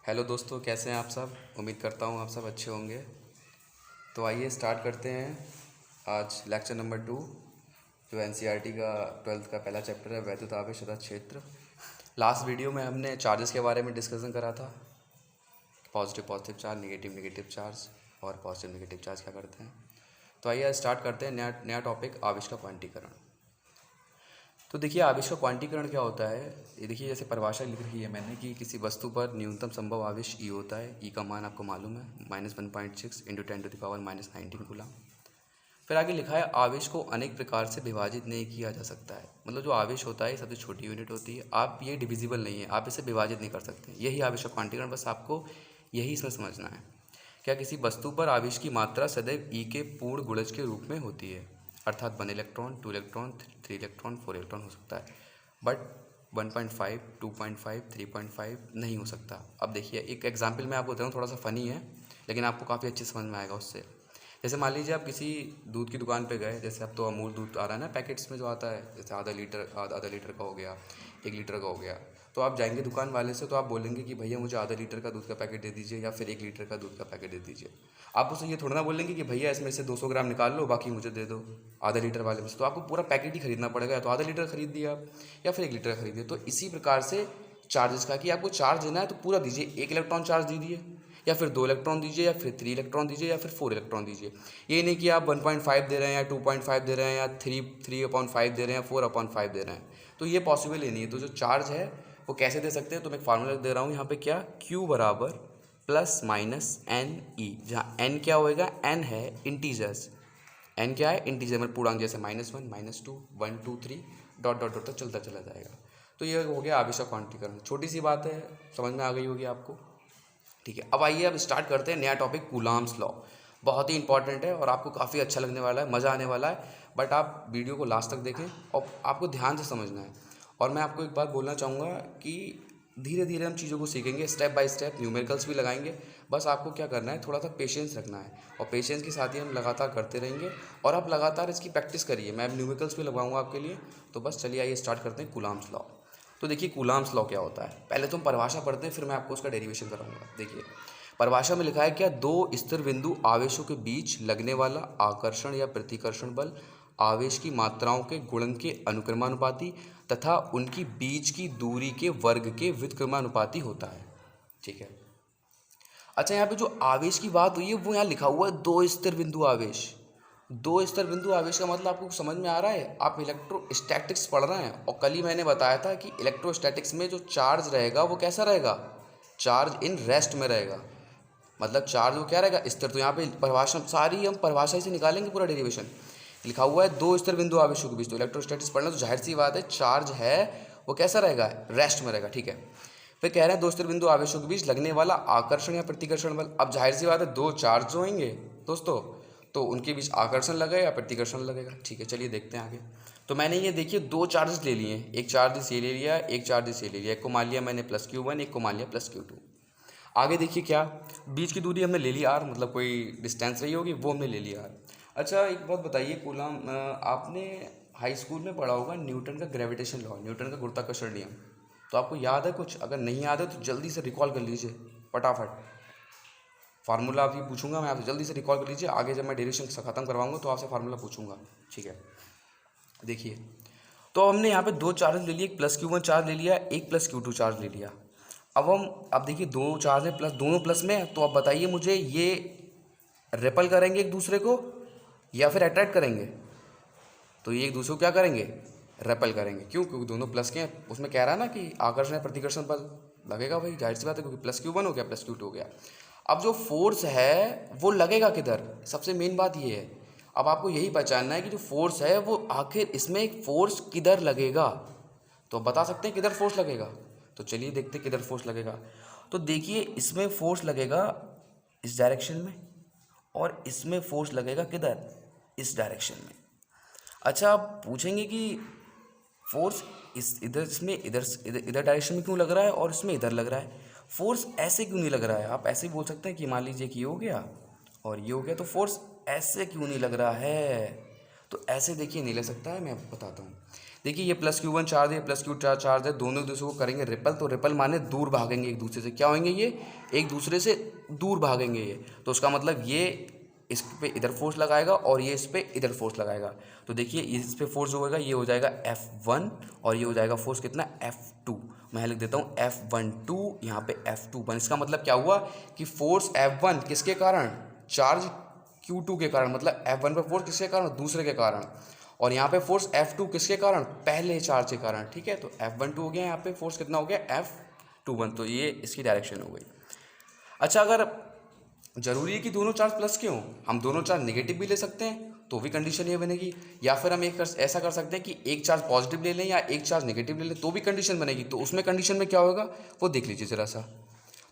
Hello दोस्तों, कैसे हैं आप सब। उम्मीद करता हूँ आप सब अच्छे होंगे। तो आइए स्टार्ट करते हैं आज लेक्चर नंबर 2, जो एनसीईआरटी का 12th का पहला चैप्टर है, वैद्युत आवेश तथा क्षेत्र। लास्ट वीडियो में हमने चार्जेस के बारे में डिस्कशन करा था, positive positive charge, negative negative charge और पॉजिटिव नेगेटिव चार्ज क्या करते हैं। तो आइए आज स्टार्ट करते हैं नया टॉपिक, आवेश का क्वांटीकरण। तो देखिए, आवेश का क्वांटीकरण क्या होता है। ये देखिए, जैसे परिभाषा लिख रखी है मैंने कि किसी वस्तु पर न्यूनतम संभव आवेश ई होता है। ई का मान आपको मालूम है, -1.6 × 10⁻⁻⁹ कूलम। फिर आगे लिखा है, आवेश को अनेक प्रकार से विभाजित नहीं किया जा सकता है। मतलब जो आवेश होता है सबसे छोटी यूनिट होती है, आप ये डिविजिबल नहीं है, आप इसे विभाजित नहीं कर सकते। यही आवेश का क्वांटीकरण, बस आपको यही इसमें समझना है। क्या किसी वस्तु पर आवेश की मात्रा सदैव ई के पूर्ण गुणज के रूप में होती है, अर्थात 1 इलेक्ट्रॉन, 2 इलेक्ट्रॉन, 3 इलेक्ट्रॉन, 4 इलेक्ट्रॉन हो सकता है, बट 1.5, 2.5, 3.5 नहीं हो सकता। अब देखिए, एक एग्जांपल मैं आपको दे रहा हूँ, थोड़ा सा फ़नी है लेकिन आपको काफ़ी अच्छे समझ में आएगा उससे। जैसे मान लीजिए आप किसी दूध की दुकान पे गए, जैसे अब तो अमूल दूध आ रहा है ना पैकेट्स में जो आता है, जैसे आधा लीटर का हो गया, 1 लीटर का हो गया। तो आप जाएंगे दुकान वाले से, तो आप बोलेंगे कि भैया मुझे आधा लीटर का दूध का पैकेट दे दीजिए या फिर 1 लीटर का दूध का पैकेट दे दीजिए। आप उससे ये थोड़ा ना बोलेंगे कि भैया इसमें से 200 ग्राम निकाल लो, बाकी मुझे दे दो आधा लीटर वाले में से। तो आपको पूरा पैकेट ही खरीदना पड़ेगा, या तो आधा लीटर खरीद दिया आप या फिर 1 लीटर खरीद दिया। तो इसी प्रकार से चार्जेस का, कि आपको चार्ज देना है तो पूरा दीजिए, 1 इलेक्ट्रॉन चार्ज दीजिए या फिर 2 इलेक्ट्रॉन दीजिए या फिर 3 इलेक्ट्रॉन दीजिए या फिर 4 इलेक्ट्रॉन दीजिए। ये नहीं कि आप 1.5 दे रहे हैं या 2.5 दे रहे हैं या 3/5 दे रहे हैं, 4/5 दे रहे हैं, तो ये पॉसिबल ही नहीं है। तो जो चार्ज है वो कैसे दे सकते हैं, तो मैं एक फार्मूला दे रहा हूँ यहाँ पे, क्या, Q बराबर +-NE, जहाँ N क्या होएगा, N है इंटीजर्स, N क्या है इंटीजर में पूर्णांक, जैसे -1, -2, 1, 2, 3 डॉट डॉट डॉट तक चलता चला जाएगा। तो ये हो गया आवेश का क्वांटीकरण। छोटी सी बात है, समझ में आ गई होगी आपको। ठीक है, अब आइए अब स्टार्ट करते हैं नया टॉपिक, कूलाम्स लॉ। बहुत ही इंपॉर्टेंट है और आपको काफ़ी अच्छा लगने वाला है, मज़ा आने वाला है। बट आप वीडियो को लास्ट तक देखें और आपको ध्यान से समझना है। और मैं आपको एक बात बोलना चाहूँगा कि धीरे धीरे हम चीज़ों को सीखेंगे, स्टेप बाय स्टेप, न्यूमेरिकल्स भी लगाएंगे। बस आपको क्या करना है, थोड़ा सा पेशेंस रखना है, और पेशेंस के साथ ही हम लगातार करते रहेंगे। और आप लगातार इसकी प्रैक्टिस करिए। मैं अब न्यूमेरिकल्स भी लगाऊंगा आपके लिए। तो बस चलिए आइए स्टार्ट करते हैं कूलाम्स लॉ। तो देखिए, कूलाम्स लॉ क्या होता है, पहले तो हम परिभाषा पढ़ते हैं, फिर मैं आपको उसका डेरिवेशन कराऊंगा। देखिए, परिभाषा में लिखा है, क्या, दो स्थिर बिंदु आवेशों के बीच लगने वाला आकर्षण या प्रतिकर्षण बल आवेश की मात्राओं के गुणन के अनुक्रमानुपाती तथा उनकी बीच की दूरी के वर्ग के व्युत्क्रमानुपाती होता है। ठीक है। अच्छा, यहाँ पे जो आवेश की बात हुई है वो यहाँ लिखा हुआ है दो स्थिर बिंदु आवेश। दो स्थिर बिंदु आवेश का मतलब आपको समझ में आ रहा है, आप इलेक्ट्रोस्टैटिक्स पढ़ रहे हैं। और कल ही मैंने बताया था कि इलेक्ट्रोस्टैटिक्स में जो चार्ज रहेगा वो कैसा रहेगा, चार्ज इन रेस्ट में रहेगा। मतलब चार्ज वो क्या रहेगा, स्थिर। तो यहाँ पे परिभाषा सारी हम परिभाषा से निकालेंगे, पूरा डेरिवेशन लिखा हुआ है दो स्थिर बिंदु आवेशों के बीच। तो इलेक्ट्रोस्टैटिक्स पढ़ना तो जाहिर सी बात है, चार्ज है वो कैसा रहेगा, रेस्ट में रहेगा। ठीक है। फिर कह रहे हैं दो स्थिर बिंदु आवेशों के बीच लगने वाला आकर्षण या प्रतिकर्षण बल। अब जाहिर सी बात है, दो चार्ज जो होंगे दोस्तों, तो उनके बीच आकर्षण लगेगा या प्रतिकर्षण लगेगा। ठीक है, चलिए देखते हैं आगे। तो मैंने ये देखिए दो चार्जेस ले लिए, एक चार्ज इसे ले लिया, एक चार्ज इसे ले लिया। एक को मान लिया मैंने +Q1, एक को मान लिया +Q2। आगे देखिए, क्या, बीच की दूरी हमने ले ली r, मतलब कोई डिस्टेंस रही होगी वो हमने ले लिया r। अच्छा, एक बात बताइए, कूलाम आपने हाई स्कूल में पढ़ा होगा न्यूटन का ग्रेविटेशन लॉ, न्यूटन का गुरुत्वाकर्षण नियम। तो आपको याद है कुछ? अगर नहीं याद है तो जल्दी से रिकॉल कर लीजिए फटाफट। फार्मूला अभी पूछूंगा मैं आपसे, जल्दी से रिकॉल कर लीजिए। आगे जब मैं डेरिवेशन ख़त्म करवाऊंगा तो आपसे फार्मूला पूछूंगा। ठीक है, देखिए, तो हमने यहाँ पे दो चार्ज ले लिए, एक +Q1 चार्ज ले लिया, एक +Q2 चार्ज ले लिया। अब देखिए दो चार्ज है, प्लस, दोनों प्लस में है। तो अब बताइए मुझे, ये रिपल करेंगे एक दूसरे को या फिर अट्रैक्ट करेंगे? तो ये एक दूसरे को क्या करेंगे, रेपल करेंगे। क्यों? क्योंकि दोनों प्लस के हैं। उसमें कह रहा है ना कि आकर्षण प्रतिकर्षण बल लगेगा, भाई जाहिर सी बात है, क्योंकि +Q1 हो गया, +Q2 हो गया। अब जो फोर्स है वो लगेगा किधर, सबसे मेन बात ये है। अब आपको यही पहचानना है कि जो फोर्स है वो आखिर इसमें एक फोर्स किधर लगेगा। तो बता सकते हैं किधर फोर्स लगेगा? तो चलिए देखते हैं किधर फोर्स लगेगा। तो देखिए, इसमें फोर्स लगेगा इस डायरेक्शन में, और इसमें फोर्स लगेगा किधर, इस डायरेक्शन में। अच्छा, आप पूछेंगे कि फोर्स इस इधर इसमें इधर इधर इधर डायरेक्शन में क्यों लग रहा है और इसमें इधर लग रहा है, फोर्स ऐसे क्यों नहीं लग रहा है? आप ऐसे ही बोल सकते हैं कि मान लीजिए कि ये हो गया और ये हो गया, तो फोर्स ऐसे क्यों नहीं लग रहा है? तो ऐसे देखिए नहीं ले सकता है, मैं आपको बताता हूँ। देखिए ये प्लस Q1 चार्ज है, प्लस Q चार्ज है, दोनों एक दूसरे को करेंगे रिपल, तो रिपल माने दूर भागेंगे एक दूसरे से। क्या होंगे ये? एक दूसरे से दूर भागेंगे ये। तो उसका मतलब ये इस पे इधर फोर्स लगाएगा और ये इस पे इधर फोर्स लगाएगा। तो देखिए इस पे फोर्स जो होगा ये हो जाएगा F1 और ये हो जाएगा फोर्स कितना? F2। मैं लिख देता हूँ F12, यहाँ पे F21। इसका मतलब क्या हुआ कि फोर्स F1 किसके कारण? चार्ज Q2 के कारण। मतलब F1 पे फोर्स किसके कारण? दूसरे के कारण। और यहाँ पे फोर्स F2 किसके कारण? पहले चार्ज के कारण। ठीक है, तो F12 हो गया, यहाँ पे फोर्स कितना हो गया? F21। तो ये इसकी डायरेक्शन हो गई। अच्छा, अगर जरूरी है कि दोनों चार्ज प्लस के हों, हम दोनों चार्ज नेगेटिव भी ले सकते हैं तो भी कंडीशन ये बनेगी। या फिर हम ऐसा कर सकते हैं कि एक चार्ज पॉजिटिव ले लें या एक चार्ज नेगेटिव ले लें तो भी कंडीशन बनेगी। तो उसमें कंडीशन में क्या होगा वो देख लीजिए ज़रा सा।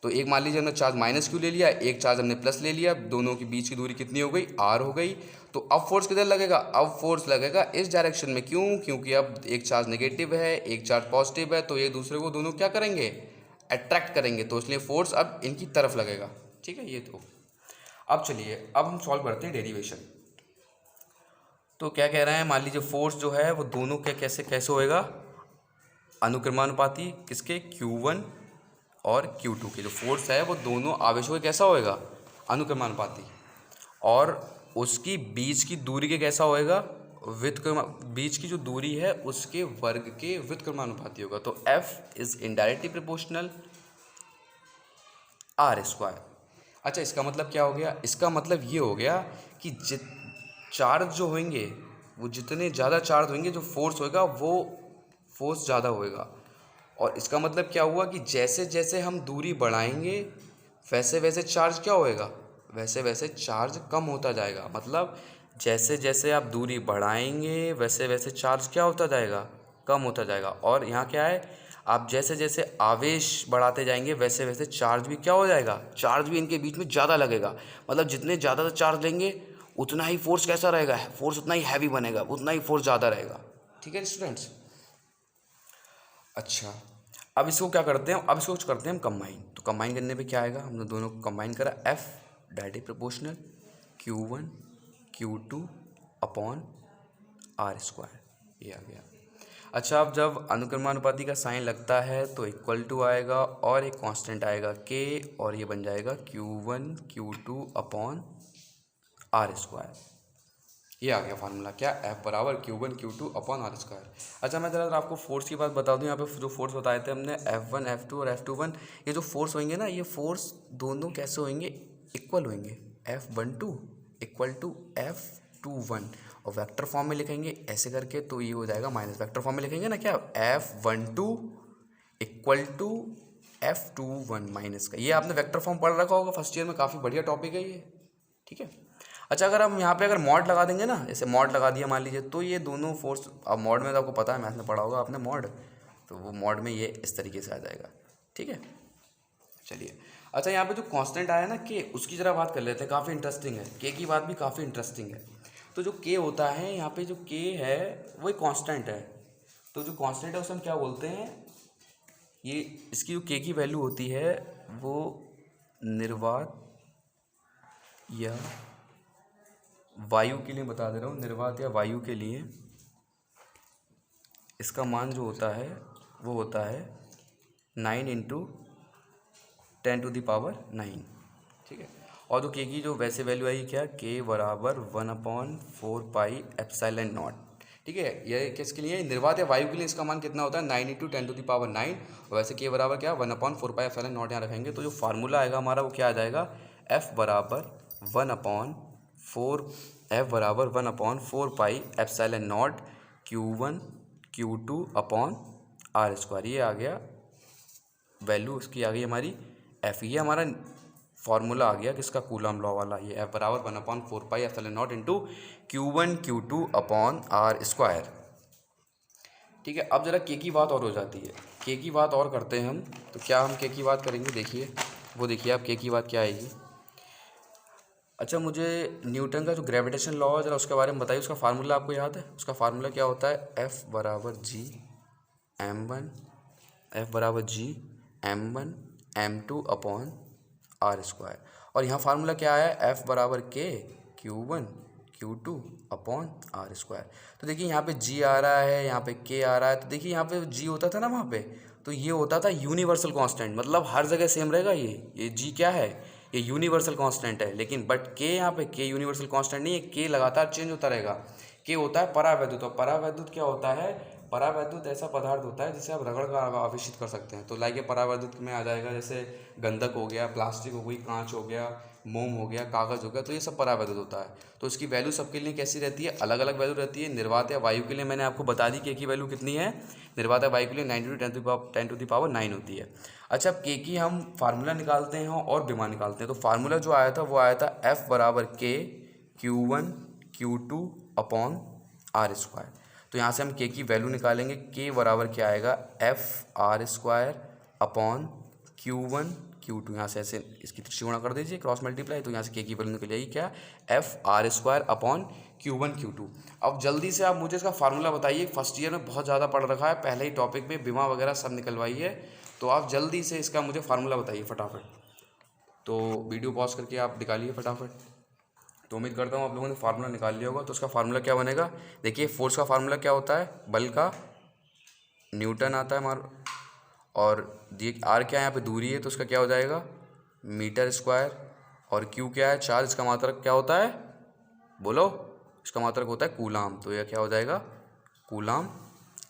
तो एक मान लीजिए हमने चार्ज माइनस क्यू ले लिया, एक चार्ज हमने प्लस ले लिया, दोनों के बीच की दूरी कितनी हो गई? आर हो गई। तो अब फोर्स किधर लगेगा? अब फोर्स लगेगा इस डायरेक्शन में। क्यों? क्योंकि अब एक चार्ज नेगेटिव है, एक चार्ज पॉजिटिव है, तो एक दूसरे को दोनों क्या करेंगे? अट्रैक्ट करेंगे। तो इसलिए फोर्स अब इनकी तरफ लगेगा। ठीक है, ये तो। अब चलिए, अब हम सॉल्व करते हैं डेरिवेशन। तो क्या कह रहे हैं? मान लीजिए फोर्स जो है वो दोनों के कैसे कैसे होएगा? अनुक्रमानुपाती। किसके? Q1 और Q2 के जो फोर्स है वो दोनों आवेशों के कैसा होएगा? अनुक्रमानुपाती। और उसकी बीच की दूरी के कैसा होएगा? बीच की जो दूरी है उसके वर्ग के व्युत्क्रमानुपाती होगा। तो F is indirectly proportional R²। अच्छा, इसका मतलब क्या हो गया? इसका मतलब ये हो गया कि चार्ज जो होंगे वो जितने ज़्यादा चार्ज होंगे जो फोर्स होएगा वो फोर्स ज़्यादा होएगा। और इसका मतलब क्या हुआ कि जैसे जैसे हम दूरी बढ़ाएंगे वैसे वैसे चार्ज क्या होएगा? वैसे वैसे चार्ज कम होता जाएगा। मतलब जैसे जैसे आप दूरी बढ़ाएंगे वैसे वैसे चार्ज क्या होता जाएगा? कम होता जाएगा। और यहाँ क्या है? आप जैसे जैसे आवेश बढ़ाते जाएंगे वैसे वैसे चार्ज भी क्या हो जाएगा? चार्ज भी इनके बीच में ज़्यादा लगेगा। मतलब जितने ज़्यादा चार्ज लेंगे उतना ही फोर्स कैसा रहेगा? फोर्स उतना ही हैवी बनेगा, उतना ही फोर्स ज़्यादा रहेगा। ठीक है स्टूडेंट्स। अच्छा, अब इसको क्या करते हैं? अब इसको कुछ करते हैं हम कंबाइन। तो कंबाइन करने पे क्या आएगा? हमने दोनों को कंबाइन करा। F directly proportional Q1 Q2 upon R², ये आ गया। अच्छा, अब जब अनुक्रमानुपाती का साइन लगता है तो इक्वल टू आएगा और एक कांस्टेंट आएगा K, और ये बन जाएगा Q1 Q2 अपॉन R²। ये आ गया फार्मूला। क्या? F बराबर Q1 Q2 अपॉन R²। अच्छा, मैं ज़रा आपको फोर्स की बात बता दूं। यहाँ पे जो फोर्स बताए थे हमने F1 F2 और F21, ये जो फोर्स होंगे ना, ये फोर्स दोनों कैसे होंगे? इक्वल होंगे। F12 इक्वल टू F21, और वेक्टर फॉर्म में लिखेंगे ऐसे करके तो ये हो जाएगा माइनस। वेक्टर फॉर्म में लिखेंगे ना क्या? F12 equal to F21 minus का। ये आपने वेक्टर फॉर्म पढ़ रखा होगा फर्स्ट ईयर में, काफ़ी बढ़िया टॉपिक है ये। ठीक है। अच्छा, अगर हम यहाँ पे अगर मॉड लगा देंगे ना, जैसे मॉड लगा दिया मान लीजिए, तो ये दोनों फोर्स, अब मॉड में तो आपको पता है, मैथ में पढ़ा होगा आपने मॉड, तो वो मॉड में ये इस तरीके से आ जाएगा। ठीक है, चलिए। अच्छा, यहाँ पे जो कांस्टेंट आया ना के, उसकी ज़रा बात कर लेते हैं। काफ़ी इंटरेस्टिंग है, के की बात भी काफ़ी इंटरेस्टिंग है। तो जो के होता है यहाँ पे, जो के है वो एक कांस्टेंट है। तो जो कांस्टेंट है उसे हम क्या बोलते हैं? ये इसकी जो के की वैल्यू होती है वो निर्वात या वायु के लिए बता दे रहा हूँ, निर्वात या वायु के लिए इसका मान जो होता है वो होता है 9 × 10⁹ ठीक है। और जो के की जो वैसे वैल्यू आई क्या? के बराबर 1/4πε0। ठीक है, ये किसके लिए? निर्वात या वायु के लिए इसका मान कितना होता है? 9 × 10⁹ और वैसे के बराबर क्या? 1/4πε0 यहाँ रखेंगे। तो जो फार्मूला आएगा हमारा वो क्या आ जाएगा? F बराबर 1/4πε0 Q1 Q2 अपॉन R²। ये आ गया वैल्यू, उसकी आ गई हमारी F। ये हमारा फार्मूला आ गया किसका? कूलम लॉ वाला। ये F बराबर 1/4πε0 Q1 Q2 अपॉन R²। ठीक है, अब जरा के की बात और हो जाती है। के की बात और करते हैं हम। तो क्या हम के की बात करेंगे? देखिए, वो देखिए आप के की बात क्या आएगी। अच्छा, मुझे न्यूटन का जो ग्रेविटेशन लॉ है ज़रा उसके बारे में बताइए। उसका फार्मूला आपको याद है? उसका फार्मूला क्या होता है? F बराबर G m1 m2 upon R²। और यहाँ फार्मूला क्या आया? F बराबर K Q1 Q2 upon R square. तो देखिए यहाँ पे G आ रहा है, यहाँ पे K आ रहा है, तो देखिए यहाँ पे G होता था ना वहाँ पे, तो ये होता था यूनिवर्सल कांस्टेंट, मतलब हर जगह सेम रहेगा। ये G क्या है, ये यूनिवर्सल कांस्टेंट है। लेकिन बट K, यहाँ पे K यूनिवर्सल कांस्टेंट नहीं है, K लगातार चेंज होता रहेगा। K होता है परावैद्युत, और परावैद्युत क्या होता है, परावैद्युत ऐसा पदार्थ होता है जिसे आप रगड़ कर आवेशित कर सकते हैं। तो लाइक ये परावैद्युत में आ जाएगा, जैसे गंधक हो गया, प्लास्टिक हो गई, कांच हो गया, मोम हो गया, कागज़ हो गया, तो ये सब परावैद्युत होता है। तो इसकी वैल्यू सबके लिए कैसी रहती है, अलग अलग वैल्यू रहती है। निर्वात या वायु के लिए मैंने आपको बता दी कि की वैल्यू कितनी है, निर्वात या वायु के लिए 9×10⁻9 होती है। अच्छा, अब के की हम फार्मूला निकालते हैं और विमा निकालते हैं। तो फार्मूला जो आया था वो आया था F बराबर K Q1 Q2 upon R square. तो यहाँ से हम के की वैल्यू निकालेंगे। के बराबर क्या आएगा, F R square upon Q1 Q2, यहाँ से ऐसे इसकी त्रिज्या गुणा कर दीजिए, क्रॉस मल्टीप्लाई, तो यहाँ से के की वैल्यू निकल जाएगी क्या, F R square upon Q1 Q2। अब जल्दी से आप मुझे इसका फार्मूला बताइए, फर्स्ट ईयर में बहुत ज़्यादा पढ़ रखा है, पहले ही टॉपिक में विमा वगैरह सब निकलवाई है, तो आप जल्दी से इसका मुझे फार्मूला बताइए फटाफट। तो वीडियो पॉज करके आप निकालिए फटाफट। तो उम्मीद करता हूँ आप लोगों ने फार्मूला निकाल लिया होगा। तो उसका फार्मूला क्या बनेगा, देखिए फोर्स का फार्मूला क्या होता है, बल का न्यूटन आता है हमारा, और देखिए आर क्या है, यहाँ पे दूरी है, तो उसका क्या हो जाएगा मीटर स्क्वायर, और क्यू क्या है चार्ज, इसका मात्रक क्या होता है, बोलो, इसका मात्रक होता है कूलाम, तो यह क्या हो जाएगा कूलाम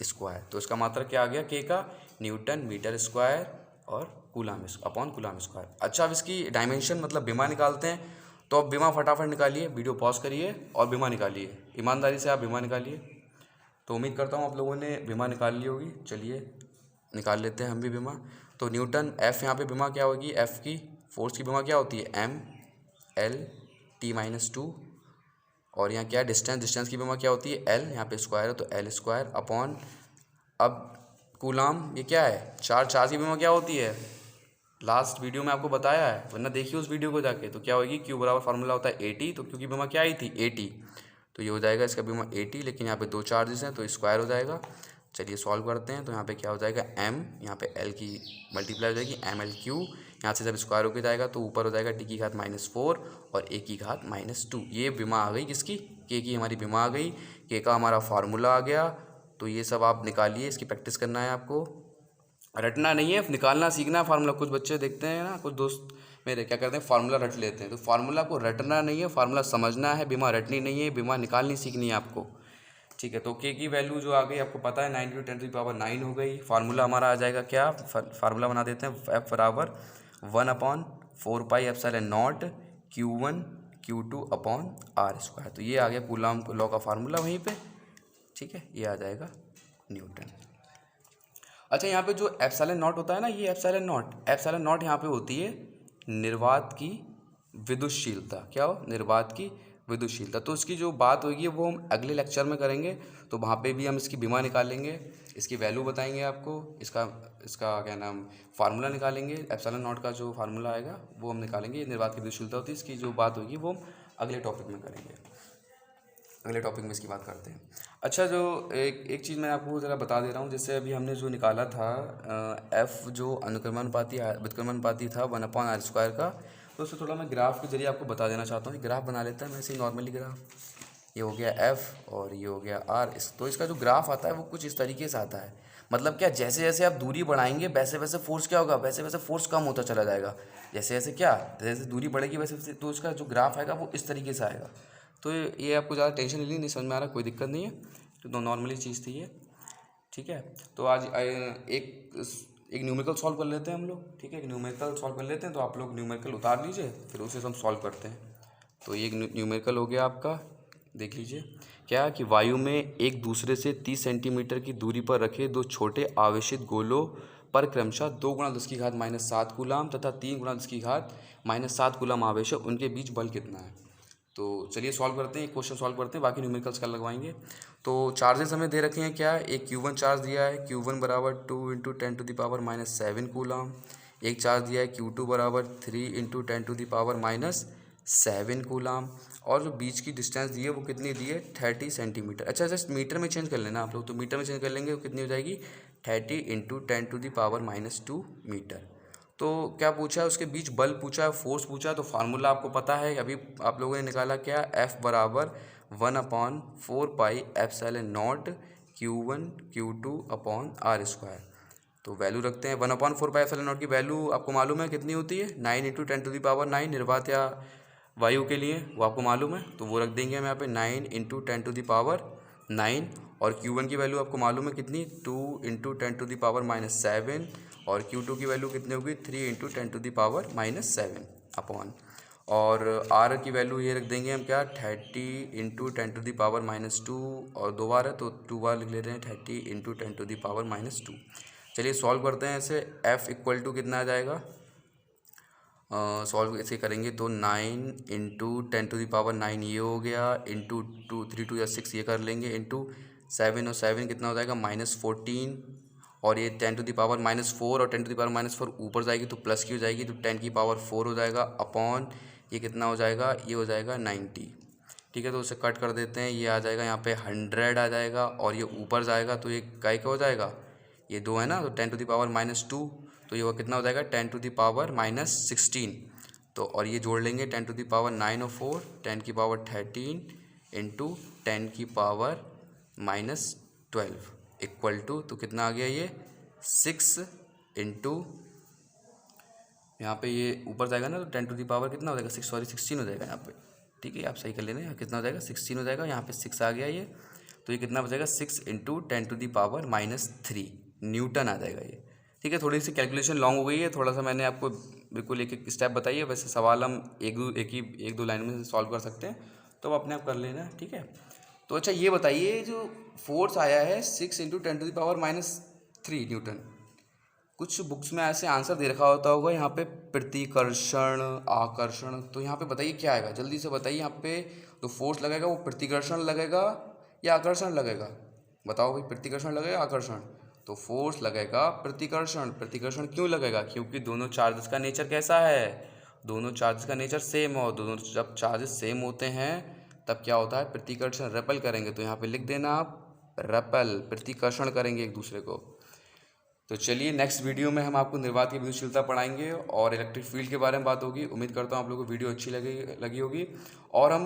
स्क्वायर। तो इसका मात्रक क्या आ गया, के का न्यूटन मीटर स्क्वायर और कूलाम अपॉन कूलाम स्क्वायर। अच्छा, अब इसकी डायमेंशन मतलब विमा निकालते हैं। तो अब विमा फटाफट निकालिए, वीडियो पॉज करिए और विमा निकालिए, ईमानदारी से आप विमा निकालिए। तो उम्मीद करता हूँ आप लोगों ने विमा निकाल ली होगी। चलिए निकाल लेते हैं हम भी विमा। तो न्यूटन एफ, यहाँ पे विमा क्या होगी, एफ की फोर्स की विमा क्या होती है, एम एल T-2, और यहाँ क्या है डिस्टेंस की विमा क्या होती है, एल, यहाँ पे स्क्वायर है तो एल स्क्वायर अपॉन, अब कूलाम ये क्या है, चार्ज की विमा क्या होती है, लास्ट वीडियो में आपको बताया है, वरना देखिए उस वीडियो को जाके। तो क्या होगी, क्यू बराबर फार्मूला होता है 80, तो क्योंकि बीमा क्या आई थी 80, तो ये हो जाएगा इसका बीमा 80, लेकिन यहाँ पे दो चार्जेस हैं तो स्क्वायर हो जाएगा। चलिए सॉल्व करते हैं। तो यहाँ पे क्या हो जाएगा, m, यहाँ पे l की मल्टीप्लाई हो जाएगी, MLQ, यहाँ से जब स्क्वायर होकर जाएगा तो ऊपर हो जाएगा t की घात -4 और a की घात -2। ये बीमा आ गई किसकी, k की हमारी बीमा आ गई, k का हमारा फार्मूला आ गया। तो ये सब आप निकालिए, इसकी प्रैक्टिस करना है आपको, रटना नहीं है, निकालना सीखना है फार्मूला। कुछ बच्चे देखते हैं ना, कुछ दोस्त मेरे क्या करते हैं फार्मूला रट लेते हैं, तो फार्मूला को रटना नहीं है, फार्मूला समझना है, बीमा रटनी नहीं है, बीमा निकालनी सीखनी है आपको, ठीक है। तो के की वैल्यू जो आ गई आपको पता है 9×10⁻9 हो गई। फार्मूला हमारा आ जाएगा क्या, फार्मूला बना देते हैं, एफ बराबर 1/4πε0 Q1 Q2 upon R square. तो ये आ गया कूलाम लॉ का फार्मूला वहीं पे, ठीक है, ये आ जाएगा न्यूटन। अच्छा, यहाँ पे जो एप्सिलॉन नॉट होता है ना, ये एप्सिलॉन नॉट यहाँ पे होती है निर्वात की विद्युतशीलता। क्या हो, निर्वात की विद्युतशीलता। तो इसकी जो बात होगी वो हम अगले लेक्चर में करेंगे, तो वहाँ पे भी हम इसकी बीमा निकालेंगे, इसकी वैल्यू बताएंगे आपको, इसका क्या नाम फार्मूला निकालेंगे, एप्सिलॉन नॉट का जो फार्मूला आएगा वो हम निकालेंगे। निर्वात की विद्युतशीलता होती है, इसकी जो बात होगी वो हम अगले टॉपिक में करेंगे, अगले टॉपिक में इसकी बात करते हैं। अच्छा, जो एक चीज़ मैं आपको ज़रा बता दे रहा हूँ, जैसे अभी हमने जो निकाला था एफ़ जो अनुक्रमानुपाती व्युत्क्रमानुपाती था 1/r² का, तो उससे थोड़ा मैं ग्राफ के जरिए आपको बता देना चाहता हूँ। ग्राफ बना लेता है मैं ऐसे ही नॉर्मली ग्राफ, ये हो गया एफ़ और ये हो गया आर। तो इसका जो ग्राफ आता है वो कुछ इस तरीके से आता है, मतलब क्या, जैसे जैसे आप दूरी बढ़ाएंगे वैसे वैसे फोर्स क्या होगा, वैसे वैसे फोर्स कम होता चला जाएगा। जैसे जैसे क्या, जैसे दूरी बढ़ेगी वैसे वैसे, तो इसका जो ग्राफ आएगा वो इस तरीके से आएगा। तो ये आपको ज़्यादा टेंशन नहीं समझ में आ रहा, कोई दिक्कत नहीं है, तो नॉर्मली चीज़ थी ये, ठीक है। तो आज एक न्यूमेरिकल सॉल्व कर लेते हैं हम लोग, ठीक है, एक न्यूमेरिकल सॉल्व कर लेते हैं। तो आप लोग न्यूमेरिकल उतार लीजिए, फिर उसे हम सॉल्व करते हैं। तो ये न्यूमेरिकल हो गया आपका, देख लीजिए क्या, कि वायु में एक दूसरे से 30 सेंटीमीटर की दूरी पर रखे दो छोटे आवेशित गोलों पर क्रमशः 2×10⁻7 कूलाम तथा 3×10⁻7 कूलाम आवेश है, उनके बीच बल कितना है। तो चलिए सॉल्व करते हैं, एक क्वेश्चन सॉल्व करते हैं, बाकी न्यूमेरिकल्स कल लगवाएंगे। तो चार्जेस हमें दे रखे हैं क्या, एक Q1 चार्ज दिया है, Q1 बराबर 2 × 10⁻⁷ कूलाम। एक चार्ज दिया है Q2 बराबर 3 × 10⁻7 कूलाम। और जो बीच की डिस्टेंस दी है वो कितनी दी है, 30 सेंटीमीटर। अच्छा, जस्ट मीटर में चेंज कर लेना आप लोग, तो मीटर में चेंज कर लेंगे तो कितनी हो जाएगी, 30 × 10⁻⁻2 मीटर। तो क्या पूछा है, उसके बीच बल पूछा है, फोर्स पूछा है। तो फार्मूला आपको पता है, अभी आप लोगों ने निकाला क्या, F बराबर 1/4πε0 Q1 Q2 upon R square. तो वैल्यू रखते हैं 1/4πε0 की वैल्यू आपको मालूम है कितनी होती है 9 × 10⁻9 निर्वात या वायु के लिए, वो आपको मालूम है तो वो रख देंगे हम यहाँ पे 9 × 10⁻9। और Q1 की वैल्यू आपको मालूम है कितनी 2 × 10⁻7 और Q2 की वैल्यू कितनी होगी 3 × 10⁻7 अपॉन, और R की वैल्यू ये रख देंगे हम क्या 30 × 10⁻2 और 2 बार है तो 2 बार लिख लेते हैं 30 × 10⁻2। चलिए सॉल्व करते हैं ऐसे। F इक्वल टू कितना आ जाएगा, सॉल्व ऐसे करेंगे तो 9 × 10⁻9 ये हो गया, इंटू 2 3 2 या 6 ये कर लेंगे, इंटू 7 और 7 कितना हो जाएगा -14, और ये 10⁻4 और 10⁻4 ऊपर जाएगी तो प्लस की हो जाएगी तो 10⁻4 हो जाएगा अपॉन ये कितना हो जाएगा, ये हो जाएगा 90। ठीक है, तो उसे कट कर देते हैं, ये आ जाएगा यहाँ पे 100 आ जाएगा, और ये ऊपर जाएगा तो ये काय का हो जाएगा, ये 2 है ना तो 10⁻2 तो ये वो कितना हो जाएगा 10⁻16। तो और ये जोड़ लेंगे 10⁻9 और 4 10⁻13 इंटू 10⁻12 इक्वल टू, तो कितना आ गया ये 6 इंटू, यहाँ पे ये ऊपर जाएगा ना तो 10 कितना हो जाएगा 16 हो जाएगा यहाँ पे। ठीक है, आप सही कर लेना, कितना हो जाएगा 16 हो जाएगा, यहाँ पे 6 आ गया ये, तो ये कितना बचेगा 6 × 10⁻³ न्यूटन आ जाएगा ये। ठीक है, थोड़ी सी कैलकुलेशन लॉन्ग हो गई है, थोड़ा सा मैंने आपको बिल्कुल एक एक स्टेप बताई है, वैसे सवाल हम एक दो लाइन में सॉल्व कर सकते हैं, तो वो अपने आप कर लेना। ठीक है, तो अच्छा ये बताइए जो फोर्स आया है 6 × 10⁻³ न्यूटन, कुछ बुक्स में ऐसे आंसर दे रखा होगा यहाँ पे प्रतिकर्षण आकर्षण, तो यहाँ पे बताइए क्या आएगा, जल्दी से बताइए। यहाँ पे जो फोर्स लगेगा वो प्रतिकर्षण लगेगा या आकर्षण लगेगा, बताओ भाई, प्रतिकर्षण लगेगा आकर्षण, तो फोर्स लगेगा प्रतिकर्षण। प्रतिकर्षण क्यों लगेगा, क्योंकि दोनों चार्जेस का नेचर कैसा है, दोनों चार्जेस का नेचर सेम हो, दोनों जब चार्जेस सेम होते हैं तब क्या होता है प्रतिकर्षण, रेपल करेंगे, तो यहाँ पे लिख देना आप रेपल, प्रतिकर्षण करेंगे एक दूसरे को। तो चलिए नेक्स्ट वीडियो में हम आपको निर्वात की विद्युतशीलता पढ़ाएंगे और इलेक्ट्रिक फील्ड के बारे में बात होगी। उम्मीद करता हूँ आप लोगों को वीडियो अच्छी लगी होगी, और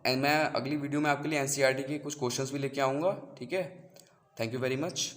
मैं अगली वीडियो में आपके लिए NCERT के कुछ क्वेश्चंस भी लेके आऊँगा। ठीक है, थैंक यू वेरी मच।